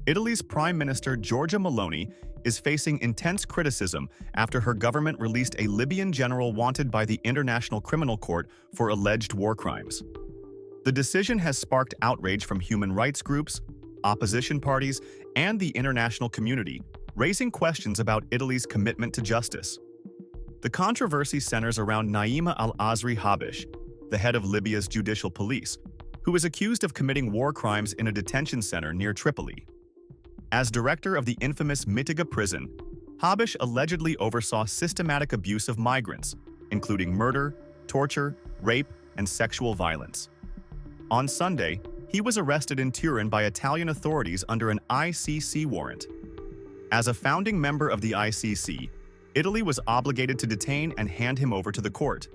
Italy's Prime Minister Giorgia Maloney is facing intense criticism after her government released a Libyan general wanted by the International Criminal Court for alleged war crimes. The decision has sparked outrage from human rights groups, opposition parties, and the international community, raising questions about Italy's commitment to justice. The controversy centers around Naima al-Azri Habish, the head of Libya's judicial police, who is accused of committing war crimes in a detention center near Tripoli. As director of the infamous Mitiga prison, Habish allegedly oversaw systematic abuse of migrants, including murder, torture, rape, and sexual violence. On Sunday, he was arrested in Turin by Italian authorities under an ICC warrant. As a founding member of the ICC, Italy was obligated to detain and hand him over to the court.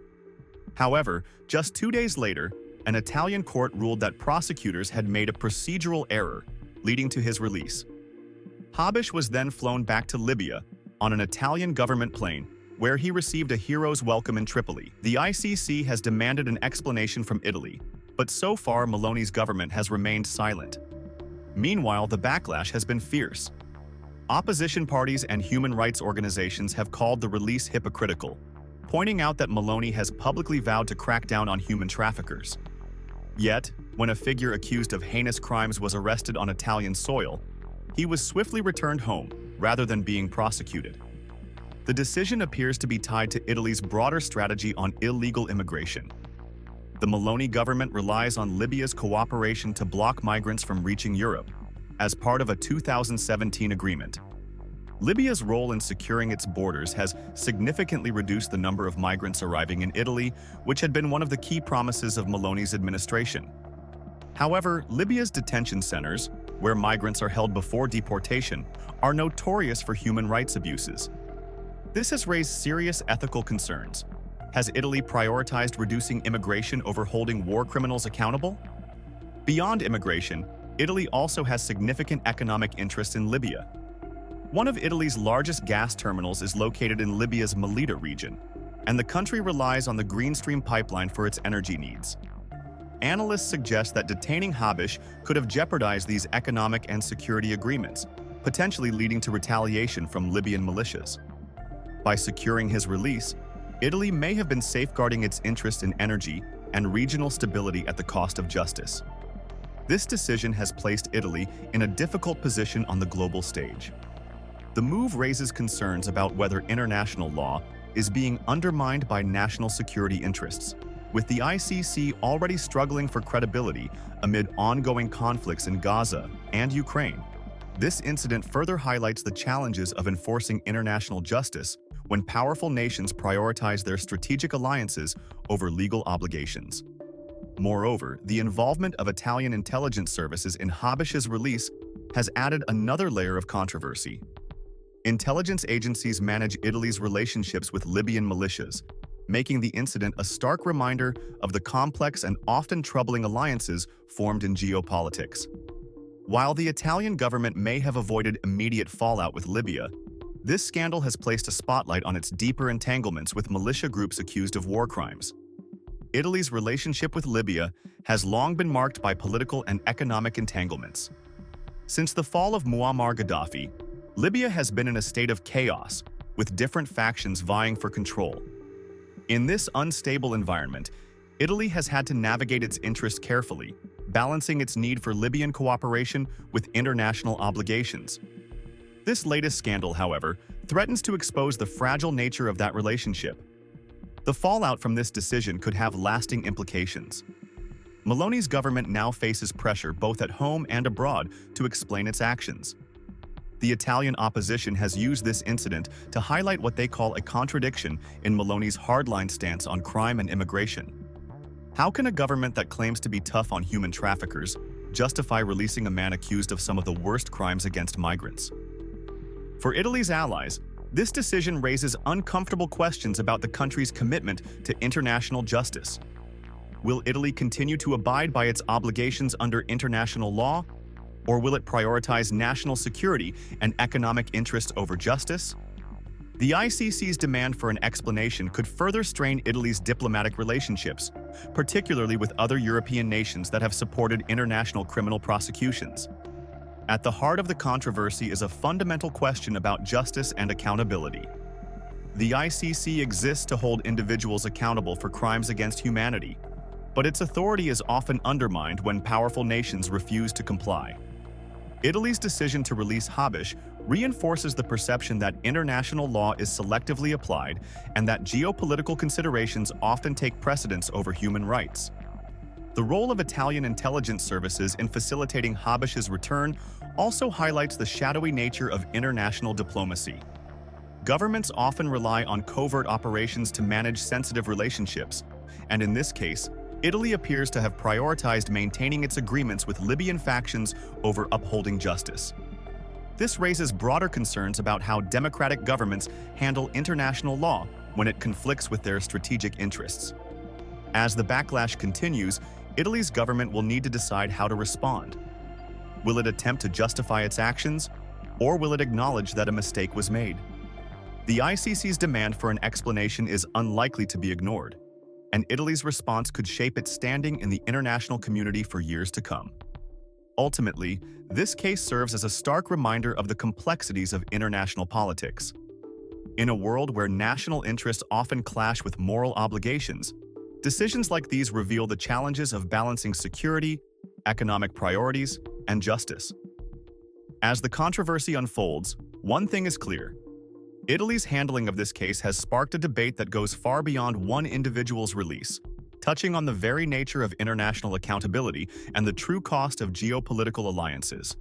However, just 2 days later, an Italian court ruled that prosecutors had made a procedural error, leading to his release. Habish was then flown back to Libya on an Italian government plane, where he received a hero's welcome in Tripoli. The ICC has demanded an explanation from Italy, but so far Maloney's government has remained silent. Meanwhile, the backlash has been fierce. Opposition parties and human rights organizations have called the release hypocritical, pointing out that Maloney has publicly vowed to crack down on human traffickers. Yet, when a figure accused of heinous crimes was arrested on Italian soil, he was swiftly returned home, rather than being prosecuted. The decision appears to be tied to Italy's broader strategy on illegal immigration. The Maloney government relies on Libya's cooperation to block migrants from reaching Europe, as part of a 2017 agreement. Libya's role in securing its borders has significantly reduced the number of migrants arriving in Italy, which had been one of the key promises of Maloney's administration. However, Libya's detention centers, where migrants are held before deportation, are notorious for human rights abuses. This has raised serious ethical concerns. Has Italy prioritized reducing immigration over holding war criminals accountable? Beyond immigration, Italy also has significant economic interests in Libya. One of Italy's largest gas terminals is located in Libya's Melita region, and the country relies on the Green Stream pipeline for its energy needs. Analysts suggest that detaining Habish could have jeopardized these economic and security agreements, potentially leading to retaliation from Libyan militias. By securing his release, Italy may have been safeguarding its interest in energy and regional stability at the cost of justice. This decision has placed Italy in a difficult position on the global stage. The move raises concerns about whether international law is being undermined by national security interests, with the ICC already struggling for credibility amid ongoing conflicts in Gaza and Ukraine. This incident further highlights the challenges of enforcing international justice when powerful nations prioritize their strategic alliances over legal obligations. Moreover, the involvement of Italian intelligence services in Habish's release has added another layer of controversy. Intelligence agencies manage Italy's relationships with Libyan militias, making the incident a stark reminder of the complex and often troubling alliances formed in geopolitics. While the Italian government may have avoided immediate fallout with Libya, this scandal has placed a spotlight on its deeper entanglements with militia groups accused of war crimes. Italy's relationship with Libya has long been marked by political and economic entanglements. Since the fall of Muammar Gaddafi, Libya has been in a state of chaos, with different factions vying for control. In this unstable environment, Italy has had to navigate its interests carefully, balancing its need for Libyan cooperation with international obligations. This latest scandal, however, threatens to expose the fragile nature of that relationship. The fallout from this decision could have lasting implications. Maloney's government now faces pressure both at home and abroad to explain its actions. The Italian opposition has used this incident to highlight what they call a contradiction in Maloney's hardline stance on crime and immigration. How can a government that claims to be tough on human traffickers justify releasing a man accused of some of the worst crimes against migrants? For Italy's allies, this decision raises uncomfortable questions about the country's commitment to international justice. Will Italy continue to abide by its obligations under international law? Or will it prioritize national security and economic interests over justice? The ICC's demand for an explanation could further strain Italy's diplomatic relationships, particularly with other European nations that have supported international criminal prosecutions. At the heart of the controversy is a fundamental question about justice and accountability. The ICC exists to hold individuals accountable for crimes against humanity, but its authority is often undermined when powerful nations refuse to comply. Italy's decision to release Habish reinforces the perception that international law is selectively applied and that geopolitical considerations often take precedence over human rights. The role of Italian intelligence services in facilitating Habish's return also highlights the shadowy nature of international diplomacy. Governments often rely on covert operations to manage sensitive relationships, and in this case, Italy appears to have prioritized maintaining its agreements with Libyan factions over upholding justice. This raises broader concerns about how democratic governments handle international law when it conflicts with their strategic interests. As the backlash continues, Italy's government will need to decide how to respond. Will it attempt to justify its actions, or will it acknowledge that a mistake was made? The ICC's demand for an explanation is unlikely to be ignored, and Italy's response could shape its standing in the international community for years to come. Ultimately, this case serves as a stark reminder of the complexities of international politics. In a world where national interests often clash with moral obligations, decisions like these reveal the challenges of balancing security, economic priorities, and justice. As the controversy unfolds, one thing is clear. Italy's handling of this case has sparked a debate that goes far beyond one individual's release, touching on the very nature of international accountability and the true cost of geopolitical alliances.